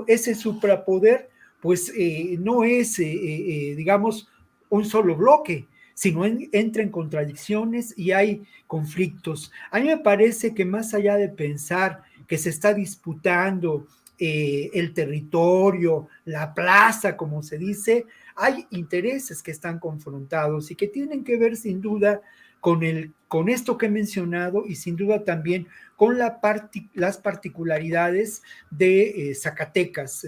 ese suprapoder, pues no es, digamos, un solo bloque, sino entra en contradicciones y hay conflictos. A mí me parece que más allá de pensar que se está disputando el territorio, la plaza, como se dice, hay intereses que están confrontados y que tienen que ver sin duda con esto que he mencionado y sin duda también con las particularidades de Zacatecas,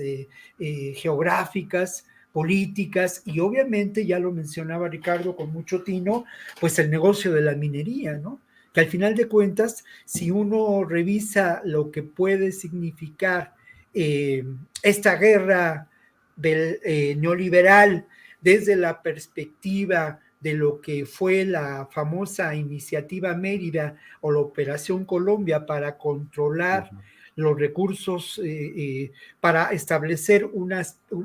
geográficas, políticas y obviamente, ya lo mencionaba Ricardo con mucho tino, pues el negocio de la minería, ¿no? Que al final de cuentas, si uno revisa lo que puede significar esta guerra del neoliberal desde la perspectiva de lo que fue la famosa iniciativa Mérida o la Operación Colombia para controlar los recursos, para establecer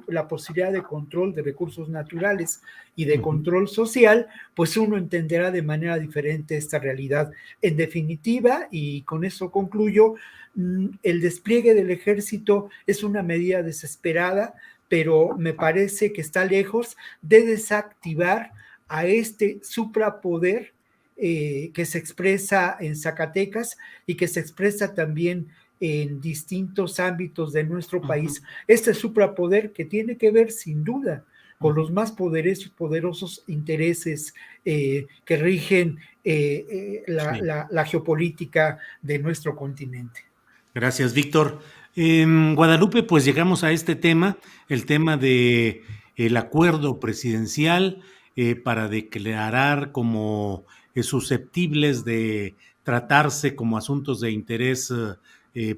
la posibilidad de control de recursos naturales y de control social, pues uno entenderá de manera diferente esta realidad. En definitiva, y con eso concluyo, el despliegue del ejército es una medida desesperada, pero me parece que está lejos de desactivar a este suprapoder que se expresa en Zacatecas y que se expresa también en distintos ámbitos de nuestro país. Este suprapoder que tiene que ver sin duda con los más poderosos intereses que rigen la geopolítica de nuestro continente. Gracias, Víctor. En Guadalupe, pues llegamos a este tema, el tema de el acuerdo presidencial para declarar como susceptibles de tratarse como asuntos de interés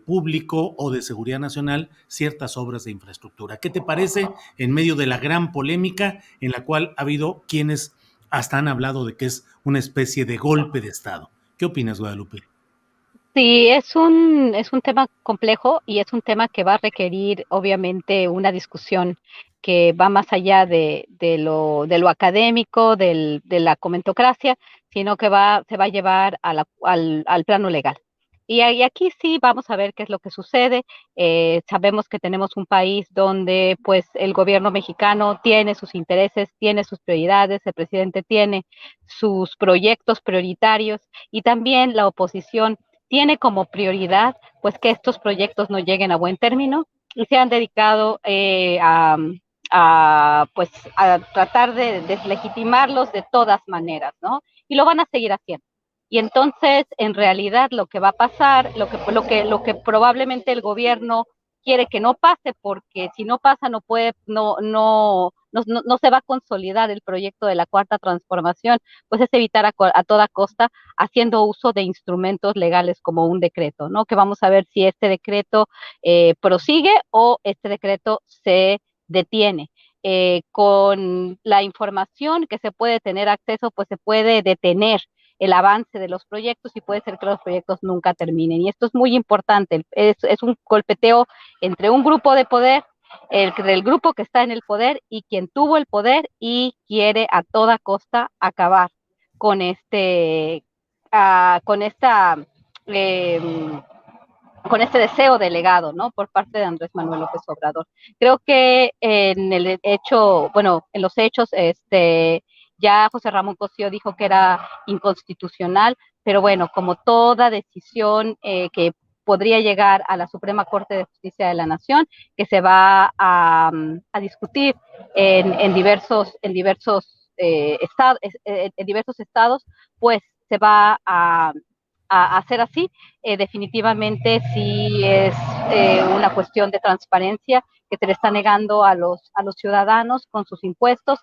público o de seguridad nacional ciertas obras de infraestructura. ¿Qué te parece en medio de la gran polémica en la cual ha habido quienes hasta han hablado de que es una especie de golpe de Estado? ¿Qué opinas, Guadalupe? Sí, es un tema complejo y es un tema que va a requerir, obviamente, una discusión que va más allá de lo académico, de la comentocracia, sino que se va a llevar al plano legal. Y aquí sí vamos a ver qué es lo que sucede. Sabemos que tenemos un país donde pues el gobierno mexicano tiene sus intereses, tiene sus prioridades, el presidente tiene sus proyectos prioritarios y también la oposición tiene como prioridad pues que estos proyectos no lleguen a buen término y se han dedicado pues a tratar de deslegitimarlos de todas maneras, ¿no? Y lo van a seguir haciendo. Y entonces, en realidad, lo que va a pasar, lo que probablemente el gobierno quiere que no pase, porque si no pasa no se va a consolidar el proyecto de la Cuarta Transformación, pues es evitar a toda costa haciendo uso de instrumentos legales como un decreto, ¿no? Que vamos a ver si este decreto prosigue o este decreto se detiene. Con la información que se puede tener acceso, pues se puede detener el avance de los proyectos y puede ser que los proyectos nunca terminen. Y esto es muy importante, es un golpeteo entre un grupo de poder, del grupo que está en el poder y quien tuvo el poder y quiere a toda costa acabar con con esta eh, con este deseo delegado, ¿no? Por parte de Andrés Manuel López Obrador. Creo que en los hechos, ya José Ramón Cosío dijo que era inconstitucional, pero bueno, como toda decisión que podría llegar a la Suprema Corte de Justicia de la Nación, que se va a discutir en diversos estados, pues se va a hacer así. Definitivamente sí es una cuestión de transparencia que se le está negando a los ciudadanos con sus impuestos,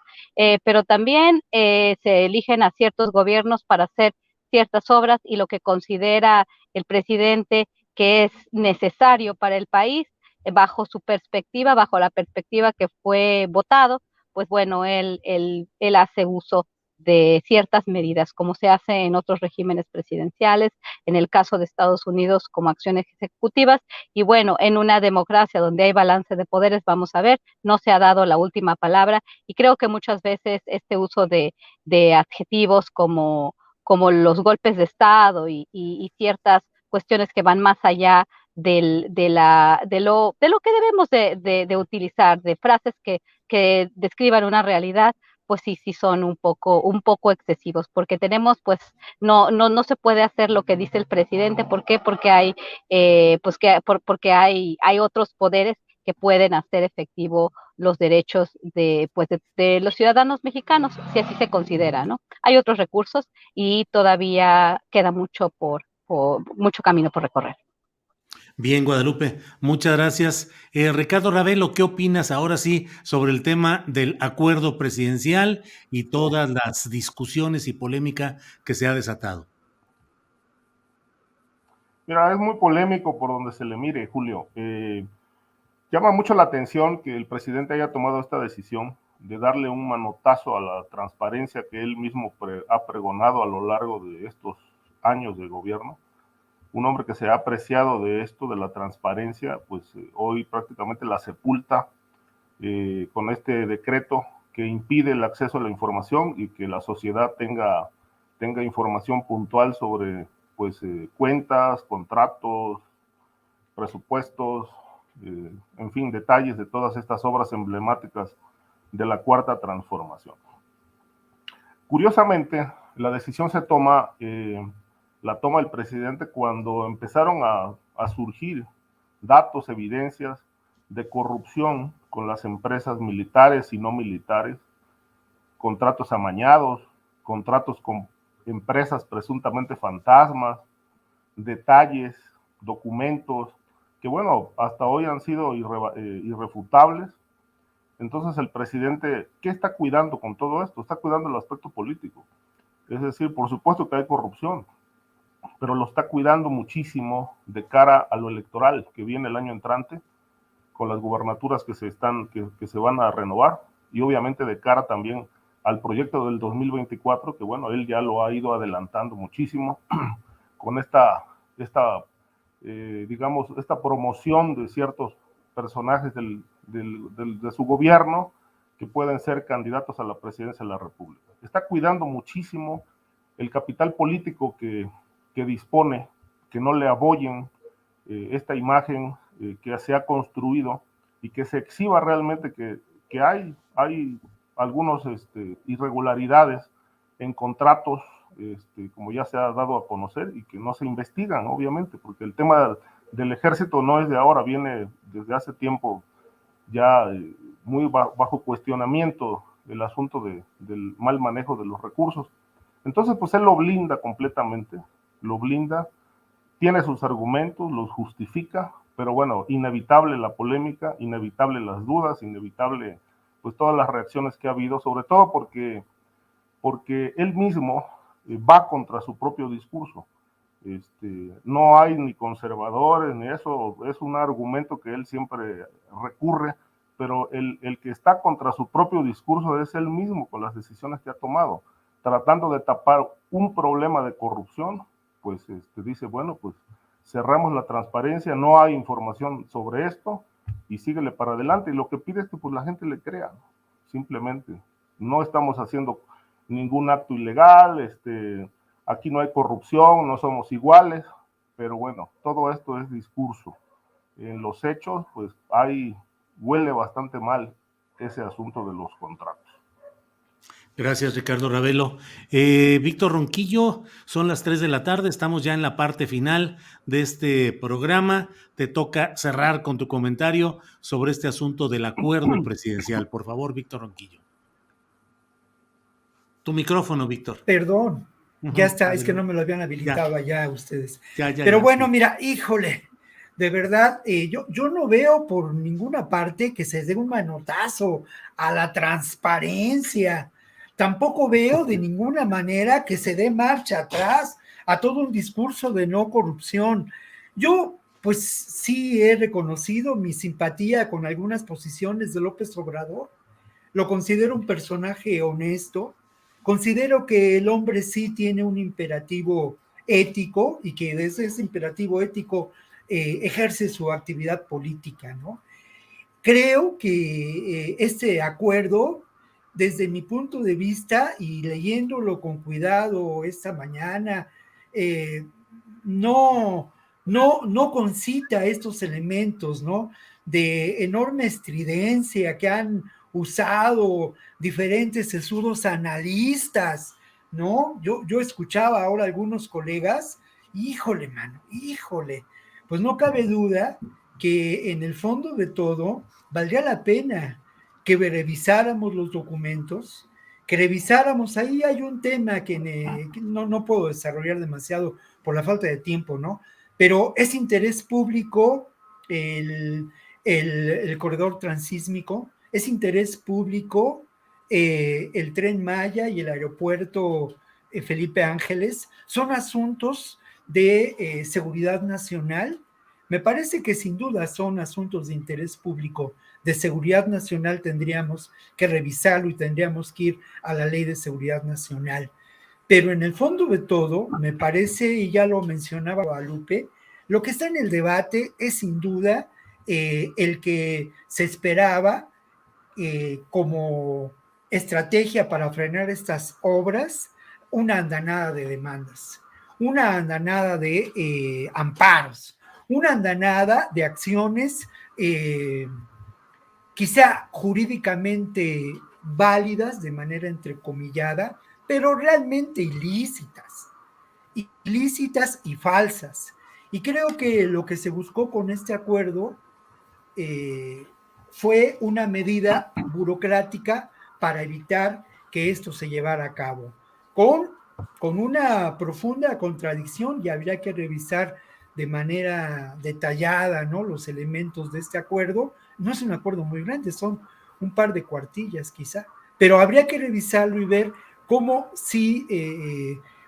pero también se eligen a ciertos gobiernos para hacer ciertas obras y lo que considera el presidente que es necesario para el país, bajo su perspectiva, bajo la perspectiva que fue votado, pues bueno, él hace uso de ciertas medidas, como se hace en otros regímenes presidenciales, en el caso de Estados Unidos como acciones ejecutivas, y bueno, en una democracia donde hay balance de poderes, vamos a ver, no se ha dado la última palabra, y creo que muchas veces este uso de adjetivos como los golpes de Estado y ciertas cuestiones que van más allá de lo que debemos de utilizar, de frases que describan una realidad, pues sí son un poco excesivos, porque tenemos, pues, no se puede hacer lo que dice el presidente. ¿Por qué? Porque hay otros poderes que pueden hacer efectivo los derechos de los ciudadanos mexicanos, si así se considera, ¿no? Hay otros recursos y todavía queda mucho camino por recorrer. Bien, Guadalupe, muchas gracias. Ricardo Ravelo, ¿qué opinas ahora sí sobre el tema del acuerdo presidencial y todas las discusiones y polémica que se ha desatado? Mira, es muy polémico por donde se le mire, Julio. Llama mucho la atención que el presidente haya tomado esta decisión de darle un manotazo a la transparencia que él mismo ha pregonado a lo largo de estos años de gobierno. Un hombre que se ha apreciado de esto, de la transparencia, pues hoy prácticamente la sepulta con este decreto que impide el acceso a la información y que la sociedad tenga información puntual sobre pues cuentas, contratos, presupuestos, en fin, detalles de todas estas obras emblemáticas de la Cuarta Transformación. Curiosamente, la decisión la toma el presidente cuando empezaron a surgir datos, evidencias de corrupción con las empresas militares y no militares, contratos amañados, contratos con empresas presuntamente fantasmas, detalles, documentos que, bueno, hasta hoy han sido irrefutables. Entonces el presidente, ¿qué está cuidando con todo esto? Está cuidando el aspecto político. Es decir, por supuesto que hay corrupción, pero lo está cuidando muchísimo de cara a lo electoral que viene el año entrante, con las gubernaturas que se van a renovar, y obviamente de cara también al proyecto del 2024, que bueno, él ya lo ha ido adelantando muchísimo con digamos, esta promoción de ciertos personajes de su gobierno que pueden ser candidatos a la presidencia de la República. Está cuidando muchísimo el capital político que dispone, que no le abollen esta imagen que se ha construido y que se exhiba realmente que hay algunas irregularidades en contratos, como ya se ha dado a conocer, y que no se investigan, obviamente, porque el tema del ejército no es de ahora, viene desde hace tiempo ya muy bajo cuestionamiento el asunto del mal manejo de los recursos. Entonces, pues él lo blinda completamente, lo blinda, tiene sus argumentos, los justifica, pero bueno, inevitable la polémica, inevitable las dudas, inevitable pues todas las reacciones que ha habido, sobre todo porque él mismo va contra su propio discurso. No hay ni conservadores ni eso, es un argumento que él siempre recurre, pero el que está contra su propio discurso es él mismo con las decisiones que ha tomado, tratando de tapar un problema de corrupción, pues dice, bueno, pues cerramos la transparencia, no hay información sobre esto y síguele para adelante, y lo que pide es que pues la gente le crea, simplemente. No estamos haciendo ningún acto ilegal, aquí no hay corrupción, no somos iguales, pero bueno, todo esto es discurso. En los hechos, pues huele bastante mal ese asunto de los contratos. Gracias, Ricardo Ravelo. Víctor Ronquillo, son las 3 de la tarde, estamos ya en la parte final de este programa. Te toca cerrar con tu comentario sobre este asunto del acuerdo presidencial. Por favor, Víctor Ronquillo. Tu micrófono, Víctor. Perdón, ya está, Adelante. es que no me lo habían habilitado allá ustedes. Pero bueno, sí. mira, híjole, de verdad, yo no veo por ninguna parte que se dé un manotazo a la transparencia. Tampoco veo de ninguna manera que se dé marcha atrás a todo un discurso de no corrupción. Yo, pues sí he reconocido mi simpatía con algunas posiciones de López Obrador. Lo considero un personaje honesto. Considero que el hombre sí tiene un imperativo ético y que desde ese imperativo ético ejerce su actividad política, ¿no? Creo que este acuerdo, desde mi punto de vista y leyéndolo con cuidado esta mañana, no concita estos elementos, ¿no? De enorme estridencia que han usado diferentes sesudos analistas, ¿no? Yo escuchaba ahora a algunos colegas, híjole, mano, híjole, pues no cabe duda que en el fondo de todo valdría la pena que revisáramos los documentos, que revisáramos, ahí hay un tema que no puedo desarrollar demasiado por la falta de tiempo, ¿no? Pero es interés público el corredor transísmico, es interés público el Tren Maya y el aeropuerto Felipe Ángeles, son asuntos de seguridad nacional. Me parece que sin duda son asuntos de interés público, de seguridad nacional, tendríamos que revisarlo y tendríamos que ir a la Ley de Seguridad Nacional. Pero en el fondo de todo, me parece, y ya lo mencionaba Guadalupe, lo que está en el debate es sin duda el que se esperaba como estrategia para frenar estas obras, una andanada de demandas, una andanada de amparos, una andanada de acciones quizá jurídicamente válidas de manera entrecomillada, pero realmente ilícitas y falsas. Y creo que lo que se buscó con este acuerdo fue una medida burocrática para evitar que esto se llevara a cabo, con una profunda contradicción, y habría que revisar de manera detallada, ¿no?, los elementos de este acuerdo. No es un acuerdo muy grande, son un par de cuartillas quizá, pero habría que revisarlo y ver cómo sí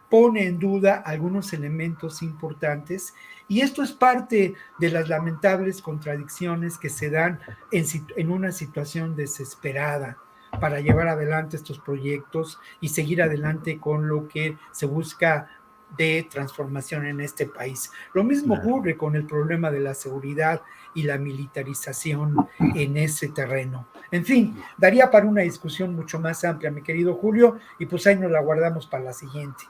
pone en duda algunos elementos importantes, y esto es parte de las lamentables contradicciones que se dan en una situación desesperada para llevar adelante estos proyectos y seguir adelante con lo que se busca de transformación en este país. Lo mismo ocurre con el problema de la seguridad y la militarización en ese terreno. En fin, daría para una discusión mucho más amplia, mi querido Julio, y pues ahí nos la guardamos para la siguiente,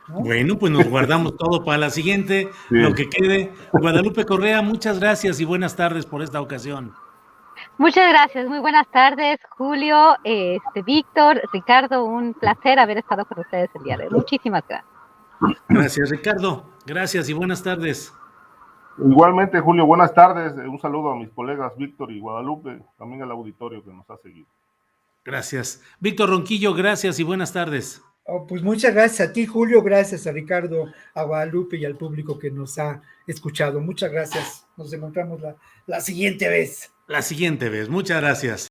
¿no? Bueno, pues nos guardamos todo para la siguiente, sí, lo que quede. Guadalupe Correa, muchas gracias y buenas tardes por esta ocasión. Muchas gracias, muy buenas tardes, Julio, Víctor, Ricardo, un placer haber estado con ustedes el día de hoy. Muchísimas gracias. Gracias, Ricardo. Gracias y buenas tardes. Igualmente, Julio, buenas tardes. Un saludo a mis colegas Víctor y Guadalupe, también al auditorio que nos ha seguido. Gracias. Víctor Ronquillo, gracias y buenas tardes. Oh, pues muchas gracias a ti, Julio, gracias a Ricardo, a Guadalupe y al público que nos ha escuchado. Muchas gracias. Nos encontramos la siguiente vez. La siguiente vez. Muchas gracias.